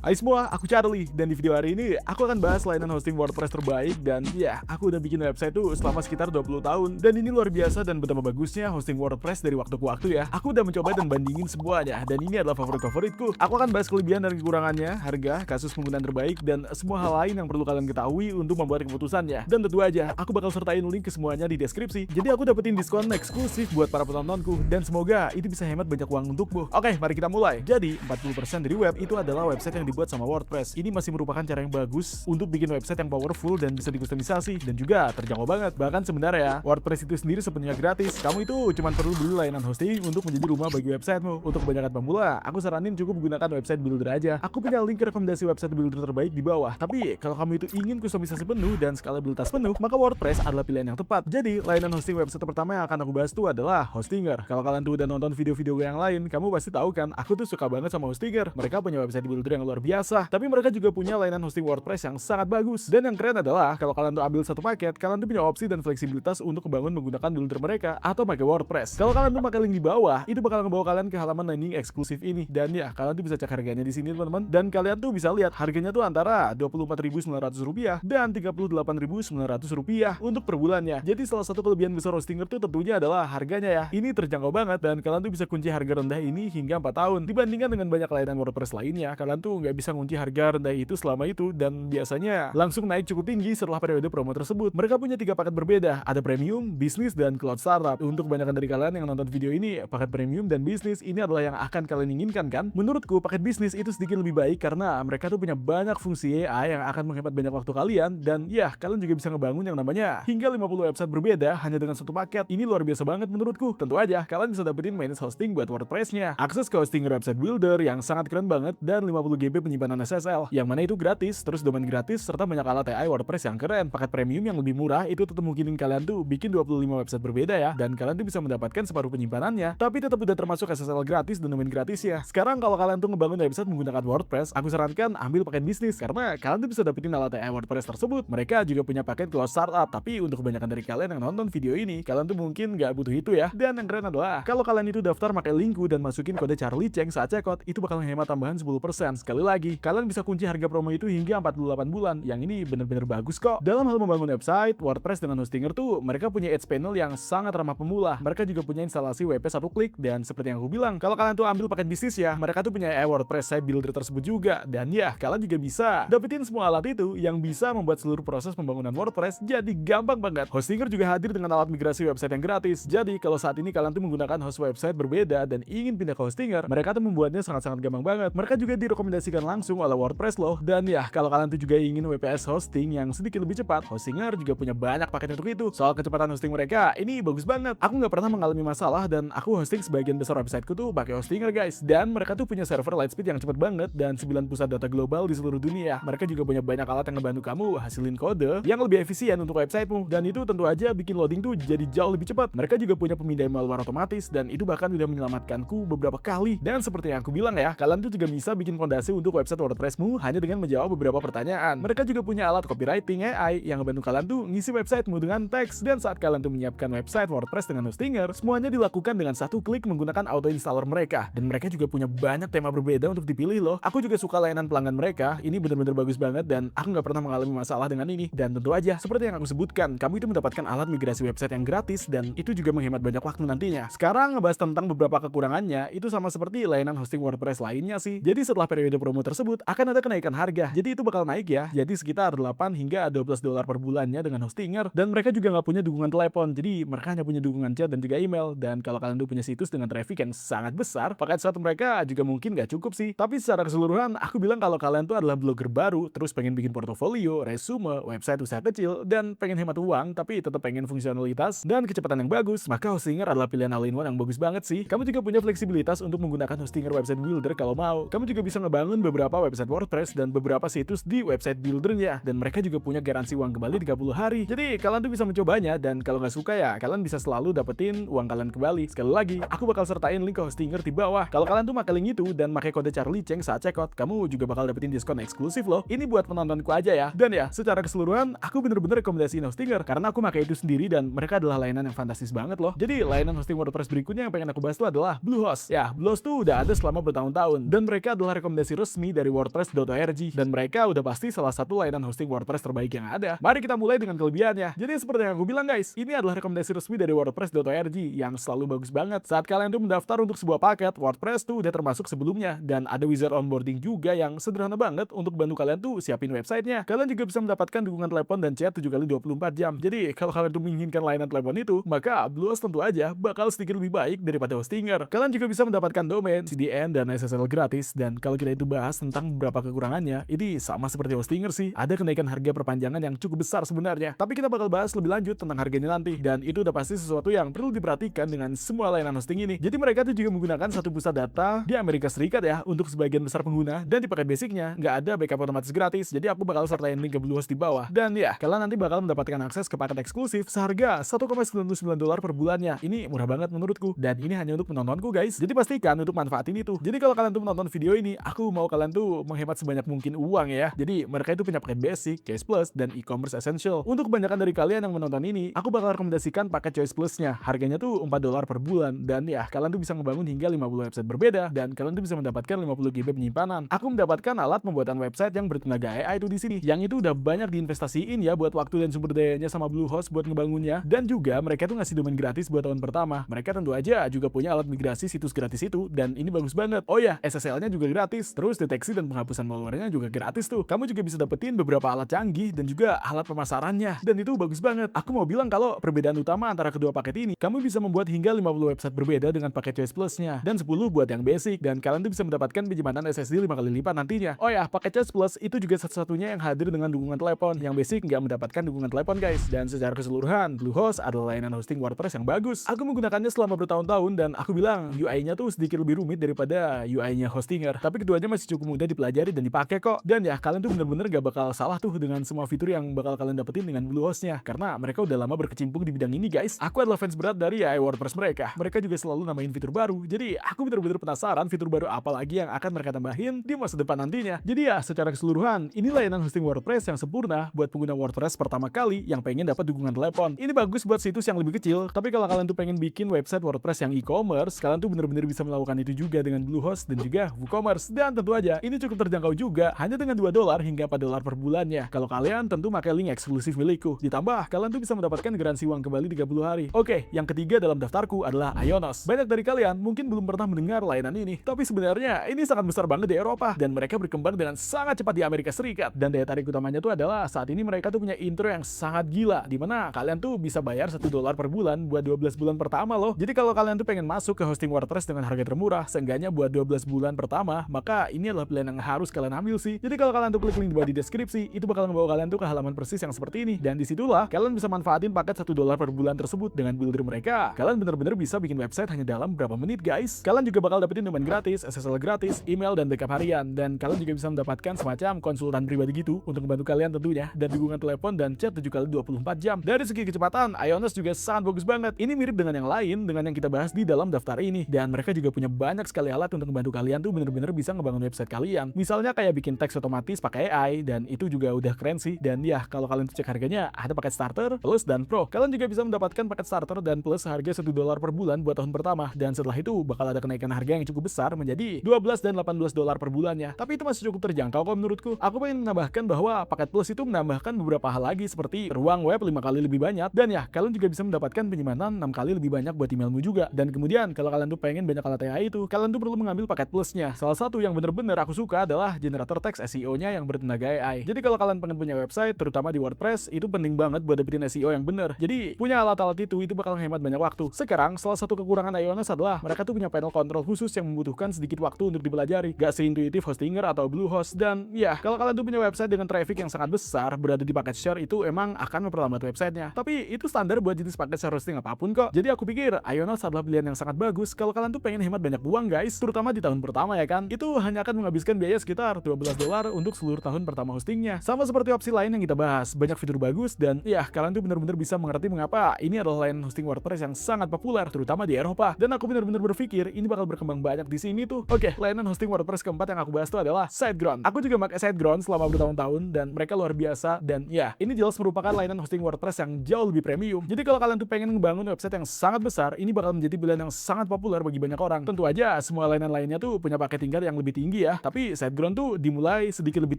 Hai semua, aku Charlie, dan di video hari ini aku akan bahas layanan hosting WordPress terbaik. Dan ya, aku udah bikin website tuh selama sekitar 20 tahun, dan ini luar biasa dan betapa bagusnya hosting WordPress dari waktu ke waktu ya. Aku udah mencoba dan bandingin semuanya, dan ini adalah favorit-favoritku. Aku akan bahas kelebihan dan kekurangannya, harga, kasus penggunaan terbaik, dan semua hal lain yang perlu kalian ketahui untuk membuat keputusannya. Dan tentu aja, aku bakal sertain link ke semuanya di deskripsi. Jadi aku dapetin diskon eksklusif buat para penontonku, dan semoga itu bisa hemat banyak uang untukmu. Oke, mari kita mulai. Jadi, 40% dari web itu adalah website yang dibuat sama WordPress. Ini masih merupakan cara yang bagus untuk bikin website yang powerful dan bisa dikustomisasi dan juga terjangkau banget. Bahkan sebenarnya WordPress itu sendiri sepenuhnya gratis. Kamu itu cuma perlu beli layanan hosting untuk menjadi rumah bagi websitemu. Untuk kebanyakan pemula, aku saranin cukup menggunakan website builder aja. Aku punya link rekomendasi website builder terbaik di bawah. Tapi kalau kamu itu ingin kustomisasi penuh dan skalabilitas penuh, maka WordPress adalah pilihan yang tepat. Jadi layanan hosting website pertama yang akan aku bahas itu adalah Hostinger. Kalau kalian tuh udah nonton video-video yang lain, kamu pasti tahu kan, aku tuh suka banget sama Hostinger. Mereka punya website builder yang luar biasa, tapi mereka juga punya layanan hosting WordPress yang sangat bagus. Dan yang keren adalah kalau kalian tuh ambil satu paket, kalian tuh punya opsi dan fleksibilitas untuk membangun menggunakan builder mereka atau pakai WordPress. Kalau kalian tuh pakai link di bawah, itu bakal ngebawa kalian ke halaman landing eksklusif ini. Dan ya, kalian tuh bisa cek harganya di sini teman-teman. Dan kalian tuh bisa lihat harganya tuh antara Rp24.900 dan Rp38.900 untuk per bulannya. Jadi salah satu kelebihan besar Hostinger tuh tentunya adalah harganya ya. Ini terjangkau banget dan kalian tuh bisa kunci harga rendah ini hingga 4 tahun. Dibandingkan dengan banyak layanan WordPress lainnya, kalian tuh nggak bisa kunci harga rendah itu selama itu dan biasanya langsung naik cukup tinggi setelah periode promo tersebut. Mereka punya 3 paket berbeda, ada premium, bisnis, dan cloud startup. Untuk kebanyakan dari kalian yang nonton video ini, paket premium dan bisnis ini adalah yang akan kalian inginkan kan? Menurutku paket bisnis itu sedikit lebih baik karena mereka tuh punya banyak fungsi AI yang akan menghemat banyak waktu kalian dan ya kalian juga bisa ngebangun yang namanya hingga 50 website berbeda hanya dengan satu paket. Ini luar biasa banget menurutku. Tentu aja kalian bisa dapetin manage hosting buat WordPress-nya, akses ke hosting website builder yang sangat keren banget, dan 50 GB penyimpanan SSL yang mana itu gratis, terus domain gratis, serta banyak alat AI WordPress yang keren. Paket premium yang lebih murah itu tetap mungkinin kalian tuh bikin 25 website berbeda ya, dan kalian tuh bisa mendapatkan separuh penyimpanannya, tapi tetap udah termasuk SSL gratis dan domain gratis ya. Sekarang kalau kalian tuh ngebangun website menggunakan WordPress, aku sarankan ambil paket bisnis karena kalian tuh bisa dapetin alat AI WordPress tersebut. Mereka juga punya paket cloud startup, tapi untuk kebanyakan dari kalian yang nonton video ini, kalian tuh mungkin nggak butuh itu ya. Dan yang keren adalah kalau kalian itu daftar pakai linku dan masukin kode Charlie Cheng saat checkout, itu bakal menghemat tambahan 10%. Sekali lagi, kalian bisa kunci harga promo itu hingga 48 bulan. Yang ini bener-bener bagus kok. Dalam hal membangun website, WordPress dengan Hostinger tuh mereka punya Ads Panel yang sangat ramah pemula. Mereka juga punya instalasi WP 1 klik, dan seperti yang aku bilang, kalau kalian tuh ambil paket bisnis ya, mereka tuh punya AI WordPress site builder tersebut juga. Dan ya, kalian juga bisa dapetin semua alat itu yang bisa membuat seluruh proses pembangunan WordPress jadi gampang banget. Hostinger juga hadir dengan alat migrasi website yang gratis. Jadi kalau saat ini kalian tuh menggunakan host website berbeda dan ingin pindah ke Hostinger, mereka tuh membuatnya sangat-sangat gampang banget. Mereka juga direkomendasikan langsung oleh WordPress loh. Dan ya, kalau kalian tuh juga ingin WPS hosting yang sedikit lebih cepat, Hostinger juga punya banyak paket untuk itu. Soal kecepatan hosting mereka, ini bagus banget. Aku nggak pernah mengalami masalah dan aku hosting sebagian besar websiteku tuh pakai Hostinger guys. Dan mereka tuh punya server Lightspeed yang cepat banget dan 9 pusat data global di seluruh dunia. Mereka juga punya banyak alat yang ngebantu kamu hasilin kode yang lebih efisien untuk websitemu, dan itu tentu aja bikin loading tuh jadi jauh lebih cepat. Mereka juga punya pemindai malware otomatis dan itu bahkan udah menyelamatkanku beberapa kali. Dan seperti yang aku bilang ya, kalian tuh juga bisa bikin fondasi untuk website WordPressmu hanya dengan menjawab beberapa pertanyaan. Mereka juga punya alat copywriting AI yang ngebantu kalian tuh ngisi websitemu dengan teks, dan saat kalian tuh menyiapkan website WordPress dengan Hostinger, semuanya dilakukan dengan satu klik menggunakan auto installer mereka. Dan mereka juga punya banyak tema berbeda untuk dipilih loh. Aku juga suka layanan pelanggan mereka, ini bener-bener bagus banget dan aku nggak pernah mengalami masalah dengan ini. Dan tentu aja, seperti yang aku sebutkan, kamu itu mendapatkan alat migrasi website yang gratis dan itu juga menghemat banyak waktu nantinya. Sekarang ngebahas tentang beberapa kekurangannya, itu sama seperti layanan hosting WordPress lainnya sih. Jadi setelah periode promo tersebut akan ada kenaikan harga. Jadi itu bakal naik ya. Jadi sekitar 8 hingga $12 per bulannya dengan Hostinger, dan mereka juga nggak punya dukungan telepon. Jadi mereka hanya punya dukungan chat dan juga email. Dan kalau kalian tuh punya situs dengan traffic yang sangat besar, paket satu mereka juga mungkin nggak cukup sih. Tapi secara keseluruhan, aku bilang kalau kalian tuh adalah blogger baru, terus pengen bikin portofolio, resume, website usaha kecil, dan pengen hemat uang tapi tetap pengen fungsionalitas dan kecepatan yang bagus, maka Hostinger adalah pilihan all-in-one yang bagus banget sih. Kamu juga punya fleksibilitas untuk menggunakan Hostinger website builder kalau mau. Kamu juga bisa ngebangun beberapa website WordPress dan beberapa situs di website buildernya, dan mereka juga punya garansi uang kembali 30 hari. Jadi kalian tuh bisa mencobanya, dan kalau nggak suka ya kalian bisa selalu dapetin uang kalian kembali. Sekali lagi, aku bakal sertain link ke Hostinger di bawah. Kalau kalian tuh pakai link itu dan pakai kode Charlie Cheng saat checkout, kamu juga bakal dapetin diskon eksklusif loh. Ini buat penontonku aja ya. Dan ya, secara keseluruhan aku bener-bener rekomendasiin Hostinger karena aku pakai itu sendiri dan mereka adalah layanan yang fantastis banget loh. Jadi layanan hosting WordPress berikutnya yang pengen aku bahas itu adalah Bluehost. Ya, Bluehost tuh udah ada selama bertahun-tahun dan mereka adalah rekomendasi resmi resmi dari WordPress.org dan mereka udah pasti salah satu layanan hosting WordPress terbaik yang ada. Mari kita mulai dengan kelebihannya. Jadi seperti yang aku bilang guys, ini adalah rekomendasi resmi dari WordPress.org yang selalu bagus banget. Saat kalian tuh mendaftar untuk sebuah paket, WordPress tuh udah termasuk sebelumnya dan ada wizard onboarding juga yang sederhana banget untuk bantu kalian tuh siapin websitenya. Kalian juga bisa mendapatkan dukungan telepon dan chat 7 kali 24 jam. Jadi kalau kalian tuh menginginkan layanan telepon itu, maka Bluehost tentu aja bakal sedikit lebih baik daripada Hostinger. Kalian juga bisa mendapatkan domain, CDN, dan SSL gratis. Dan kalau kita itu bahas tentang beberapa kekurangannya, ini sama seperti Hostinger sih. Ada kenaikan harga perpanjangan yang cukup besar sebenarnya. Tapi kita bakal bahas lebih lanjut tentang harganya nanti. Dan itu udah pasti sesuatu yang perlu diperhatikan dengan semua layanan hosting ini. Jadi mereka tuh juga menggunakan satu pusat data di Amerika Serikat ya untuk sebagian besar pengguna. Dan di paket basicnya nggak ada backup otomatis gratis. Jadi aku bakal sertain link ke Bluehost di bawah. Dan ya, kalian nanti bakal mendapatkan akses ke paket eksklusif seharga $1,99 per bulannya. Ini murah banget menurutku. Dan ini hanya untuk menontonku guys. Jadi pastikan untuk manfaatin itu. Jadi kalau kalian tuh menonton video ini, aku mau kalian tuh menghemat sebanyak mungkin uang ya. Jadi mereka itu punya paket basic, Choice Plus, dan e-commerce essential. Untuk kebanyakan dari kalian yang menonton ini, aku bakal rekomendasikan paket Choice Plus-nya. Harganya tuh $4 per bulan. Dan ya, kalian tuh bisa ngebangun hingga 50 website berbeda. Dan kalian tuh bisa mendapatkan 50 GB penyimpanan. Aku mendapatkan alat pembuatan website yang bertenaga AI itu di sini. Yang itu udah banyak diinvestasiin ya buat waktu dan sumber dayanya sama Bluehost buat ngebangunnya. Dan juga mereka tuh ngasih domain gratis buat tahun pertama. Mereka tentu aja juga punya alat migrasi situs gratis itu dan ini bagus banget. Oh ya, SSL-nya juga gratis. Terus deteksi dan penghapusan malware-nya juga gratis tuh. Kamu juga bisa dapetin beberapa alat canggih dan juga alat pemasarannya. Dan itu bagus banget. Aku mau bilang kalau perbedaan utama antara kedua paket ini, kamu bisa membuat hingga 50 website berbeda dengan paket Choice Plus-nya dan 10 buat yang basic dan kalian tuh bisa mendapatkan pinjaman SSD 5 kali lipat nantinya. Oh ya, paket Choice Plus itu juga satu-satunya yang hadir dengan dukungan telepon. Yang basic nggak mendapatkan dukungan telepon guys. Dan secara keseluruhan, Bluehost adalah layanan hosting WordPress yang bagus. Aku menggunakannya selama bertahun-tahun dan aku bilang UI-nya tuh sedikit lebih rumit daripada UI-nya Hostinger. Tapi keduanya masih cukup mudah dipelajari dan dipakai kok. Dan ya, kalian tuh bener-bener gak bakal salah tuh dengan semua fitur yang bakal kalian dapetin dengan Bluehost-nya. Karena mereka udah lama berkecimpung di bidang ini guys. Aku adalah fans berat dari AI WordPress mereka. Mereka juga selalu nambahin fitur baru. Jadi aku bener-bener penasaran fitur baru apa lagi yang akan mereka tambahin di masa depan nantinya. Jadi ya, secara keseluruhan, ini layanan hosting WordPress yang sempurna buat pengguna WordPress pertama kali yang pengen dapat dukungan telepon. Ini bagus buat situs yang lebih kecil, tapi kalau kalian tuh pengen bikin website WordPress yang e-commerce, kalian tuh bener-bener bisa melakukan itu juga dengan Bluehost dan juga WooCommerce. Dan tentu aja, ini cukup terjangkau juga, hanya dengan $2 hingga $4 per bulannya. Kalau kalian tentu pakai link eksklusif milikku. Ditambah, kalian tuh bisa mendapatkan garansi uang kembali 30 hari. Oke, yang ketiga dalam daftarku adalah Ionos. Banyak dari kalian mungkin belum pernah mendengar layanan ini, tapi sebenarnya ini sangat besar banget di Eropa dan mereka berkembang dengan sangat cepat di Amerika Serikat. Dan daya tarik utamanya tuh adalah saat ini mereka tuh punya intro yang sangat gila, dimana kalian tuh bisa bayar $1 per bulan buat 12 bulan pertama loh. Jadi kalau kalian tuh pengen masuk ke hosting WordPress dengan harga termurah, seenggaknya buat 12 bulan pertama, maka ini adalah pilihan yang harus kalian ambil sih. Jadi kalau kalian tuh klik link di bawah di deskripsi, itu bakal membawa kalian tuh ke halaman persis yang seperti ini. Dan disitulah kalian bisa manfaatin paket $1 per bulan tersebut dengan builder mereka. Kalian bener-bener bisa bikin website hanya dalam berapa menit guys. Kalian juga bakal dapetin domain gratis, SSL gratis, email dan backup harian. Dan kalian juga bisa mendapatkan semacam konsultan pribadi gitu untuk membantu kalian tentunya. Dan dukungan telepon dan chat 7 kali 24 jam. Dari segi kecepatan, Ionos juga sangat bagus banget. Ini mirip dengan yang lain, dengan yang kita bahas di dalam daftar ini. Dan mereka juga punya banyak sekali alat untuk membantu kalian tuh bener-bener bisa ngebangun website kalian. Misalnya kayak bikin teks otomatis pakai AI, dan itu juga udah keren sih. Dan ya, kalau kalian cek harganya, ada paket starter, plus, dan pro. Kalian juga bisa mendapatkan paket starter dan plus harga $1 per bulan buat tahun pertama. Dan setelah itu bakal ada kenaikan harga yang cukup besar menjadi $12 dan $18 per bulannya. Tapi itu masih cukup terjangkau kok menurutku. Aku pengen menambahkan bahwa paket plus itu menambahkan beberapa hal lagi seperti ruang web 5 kali lebih banyak. Dan ya, kalian juga bisa mendapatkan penyimpanan 6 kali lebih banyak buat emailmu juga. Dan kemudian kalau kalian tuh pengen banyak alat AI itu, kalian tuh perlu mengambil paket plusnya. Salah satu yang bener-bener aku suka adalah generator teks SEO-nya yang bertenaga AI. Jadi kalau kalian pengen punya website, terutama di WordPress, itu penting banget buat dapetin SEO yang bener. Jadi punya alat-alat itu bakal hemat banyak waktu. Sekarang salah satu kekurangan Ionos adalah mereka tuh punya panel kontrol khusus yang membutuhkan sedikit waktu untuk dipelajari. Gak seintuitif Hostinger atau Bluehost. Dan ya, kalau kalian tuh punya website dengan traffic yang sangat besar berada di paket share, itu emang akan memperlambat websitenya. Tapi itu standar buat jenis paket share hosting apapun kok. Jadi aku pikir Ionos adalah pilihan yang sangat bagus kalau kalian tuh pengen hemat banyak uang guys, terutama di tahun pertama ya kan. Itu hanya akan menghabiskan biaya sekitar $12 untuk seluruh tahun pertama hostingnya. Sama seperti opsi lain yang kita bahas, banyak fitur bagus dan ya, kalian tuh bener-bener bisa mengerti mengapa ini adalah layanan hosting WordPress yang sangat populer terutama di Eropa. Dan aku bener-bener berpikir ini bakal berkembang banyak di sini tuh. Oke, layanan hosting WordPress keempat yang aku bahas tuh adalah SiteGround. Aku juga pakai SiteGround selama bertahun-tahun dan mereka luar biasa. Dan ya, ini jelas merupakan layanan hosting WordPress yang jauh lebih premium. Jadi kalau kalian tuh pengen ngebangun website yang sangat besar, ini bakal menjadi pilihan yang sangat populer bagi banyak orang. Tentu aja semua layanan lainnya tuh punya paket tingkat yang lebih tinggi tinggi ya, tapi SiteGround tuh dimulai sedikit lebih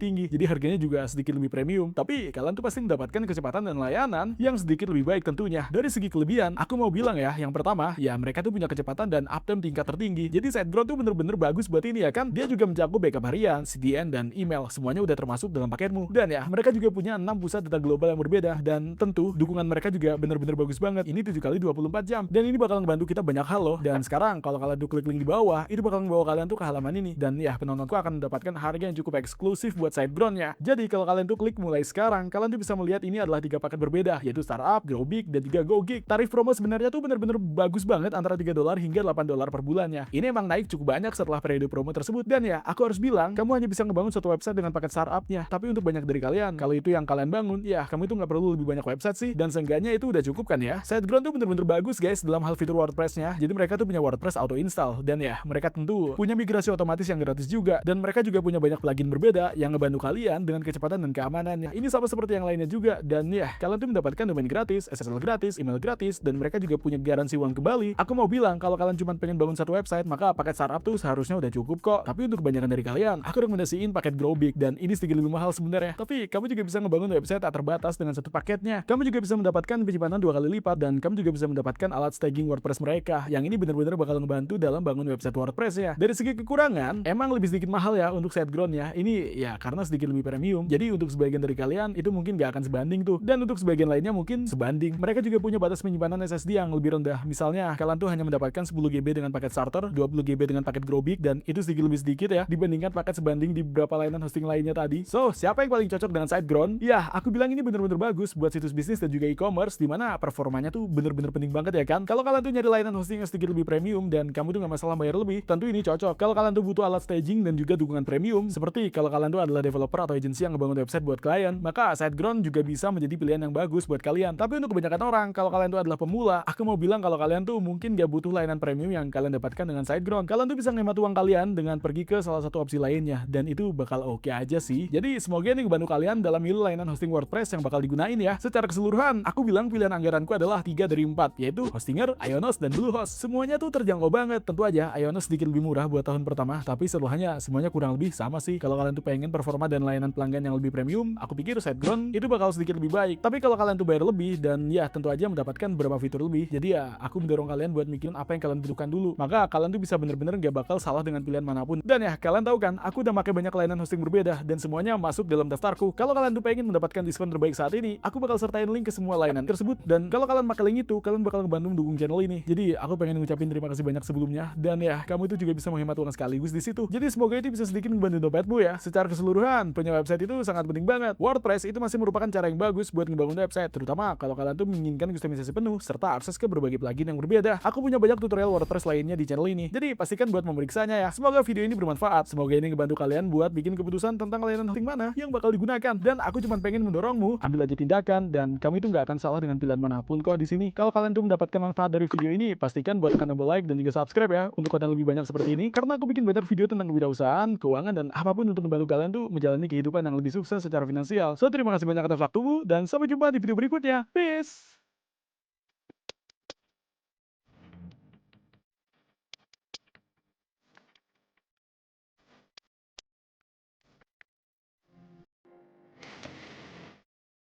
tinggi, jadi harganya juga sedikit lebih premium. Tapi kalian tuh pasti mendapatkan kecepatan dan layanan yang sedikit lebih baik tentunya. Dari segi kelebihan, aku mau bilang ya, yang pertama, ya mereka tuh punya kecepatan dan uptime tingkat tertinggi. Jadi SiteGround tuh bener-bener bagus buat ini ya kan. Dia juga mencakup backup harian, CDN, dan email. Semuanya udah termasuk dalam paketmu. Dan ya, mereka juga punya 6 pusat data global yang berbeda, dan tentu dukungan mereka juga bener-bener bagus banget. Ini 7 kali 24 jam. Dan ini bakal ngebantu kita banyak hal loh. Dan sekarang kalau kalian tuh klik link di bawah, itu bakal membawa kalian tuh ke halaman ini. Dan ya, penontonku akan mendapatkan harga yang cukup eksklusif buat SiteGround-nya. Jadi kalau kalian tuh klik mulai sekarang, kalian tuh bisa melihat ini adalah 3 paket berbeda, yaitu Startup, Grow Big, dan juga Go Gig. Tarif promo sebenarnya tuh bener-bener bagus banget, antara $3 hingga $8 per bulannya. Ini emang naik cukup banyak setelah periode promo tersebut. Dan ya, aku harus bilang, kamu hanya bisa ngebangun satu website dengan paket startupnya. Tapi untuk banyak dari kalian, kalau itu yang kalian bangun, ya kamu itu nggak perlu lebih banyak website sih. Dan seenggaknya itu udah cukup kan ya. SiteGround tuh bener-bener bagus guys dalam hal fitur WordPress-nya. Jadi mereka tuh punya WordPress auto install. Dan ya, mereka tentu punya migrasi otomatis yang gratis juga. Dan mereka juga punya banyak plugin berbeda yang ngebantu kalian dengan kecepatan dan keamanannya. Ini sama seperti yang lainnya juga. Dan ya, kalian tuh mendapatkan domain gratis, SSL gratis, email gratis, dan mereka juga punya garansi uang kembali. Aku mau bilang, kalau kalian cuma pengen bangun satu website, maka paket startup tuh seharusnya udah cukup kok. Tapi untuk kebanyakan dari kalian, aku rekomendasiin paket Grow Big, dan ini sedikit lebih mahal sebenarnya. Tapi kamu juga bisa ngebangun website tak terbatas dengan satu paketnya. Kamu juga bisa mendapatkan penyimpanan 2 kali lipat, dan kamu juga bisa mendapatkan alat staging WordPress mereka. Yang ini benar-benar bakal ngebantu dalam bangun website WordPress ya. Dari segi kekurangan, emang lebih sedikit mahal ya untuk SiteGround ya. Ini ya karena sedikit lebih premium. Jadi untuk sebagian dari kalian itu mungkin gak akan sebanding tuh. Dan untuk sebagian lainnya mungkin sebanding. Mereka juga punya batas penyimpanan SSD yang lebih rendah. Misalnya, kalian tuh hanya mendapatkan 10 GB dengan paket starter, 20 GB dengan paket Grow Big, dan itu sedikit lebih sedikit ya dibandingkan paket sebanding di beberapa layanan hosting lainnya tadi. So, siapa yang paling cocok dengan SiteGround? Ya, aku bilang ini bener-bener bagus buat situs bisnis dan juga e-commerce, dimana performanya tuh bener-bener penting banget ya kan. Kalau kalian tuh nyari layanan hosting yang sedikit lebih premium dan kamu tuh gak masalah bayar lebih, tentu ini cocok. Kalau kalian tuh butuh alat staging dan juga dukungan premium, seperti kalau kalian tuh adalah developer atau agensi yang ngebangun website buat klien, maka SiteGround juga bisa menjadi pilihan yang bagus buat kalian. Tapi untuk kebanyakan orang, kalau kalian tuh adalah pemula, aku mau bilang kalau kalian tuh mungkin gak butuh layanan premium yang kalian dapatkan dengan SiteGround. Kalian tuh bisa ngehemat uang kalian dengan pergi ke salah satu opsi lainnya, dan itu bakal oke aja sih. Jadi semoga ini ngebantu kalian dalam milih layanan hosting WordPress yang bakal digunain ya. Secara keseluruhan, aku bilang pilihan anggaranku adalah 3 dari 4, yaitu Hostinger, Ionos, dan Bluehost. Semuanya tuh terjangkau banget. Tentu aja Ionos sedikit lebih murah buat tahun pertama, tapi setelahnya semuanya kurang lebih sama sih. Kalau kalian tuh pengen performa dan layanan pelanggan yang lebih premium, aku pikir SiteGround itu bakal sedikit lebih baik. Tapi kalau kalian tuh bayar lebih dan ya tentu aja mendapatkan beberapa fitur lebih, jadi ya aku mendorong kalian buat mikirin apa yang kalian butuhkan dulu. Maka kalian tuh bisa bener-bener gak bakal salah dengan pilihan manapun. Dan ya, kalian tahu kan, aku udah pakai banyak layanan hosting berbeda dan semuanya masuk dalam daftarku. Kalau kalian tuh pengen mendapatkan diskon terbaik saat ini, aku bakal sertain link ke semua layanan tersebut. Dan kalau kalian pakai link itu, kalian bakal ngebantu mendukung channel ini. Jadi aku pengen ngucapin terima kasih banyak sebelumnya. Dan ya, kamu itu juga bisa menghemat uang sekaligus di situ. Jadi semoga itu bisa sedikit membantu dompetmu ya. Secara keseluruhan, punya website itu sangat penting banget. WordPress itu masih merupakan cara yang bagus buat ngebangun website, terutama kalau kalian tuh menginginkan kustomisasi penuh serta akses ke berbagai plugin yang berbeda. Aku punya banyak tutorial WordPress lainnya di channel ini. Jadi pastikan buat memeriksanya ya. Semoga video ini bermanfaat. Semoga ini ngebantu kalian buat bikin keputusan tentang layanan hosting mana yang bakal digunakan. Dan aku cuma pengen mendorongmu ambil aja tindakan, dan kamu itu nggak akan salah dengan pilihan manapun kok di sini. Kalau kalian tuh mendapatkan manfaat dari video ini, pastikan buat tekan tombol like dan juga subscribe ya untuk konten lebih banyak seperti ini, karena aku bikin banyak video tentang kewirausahaan, keuangan, dan apapun untuk membantu kalian tuh menjalani kehidupan yang lebih sukses secara finansial. So, terima kasih banyak atas waktumu dan sampai jumpa di video berikutnya. Peace.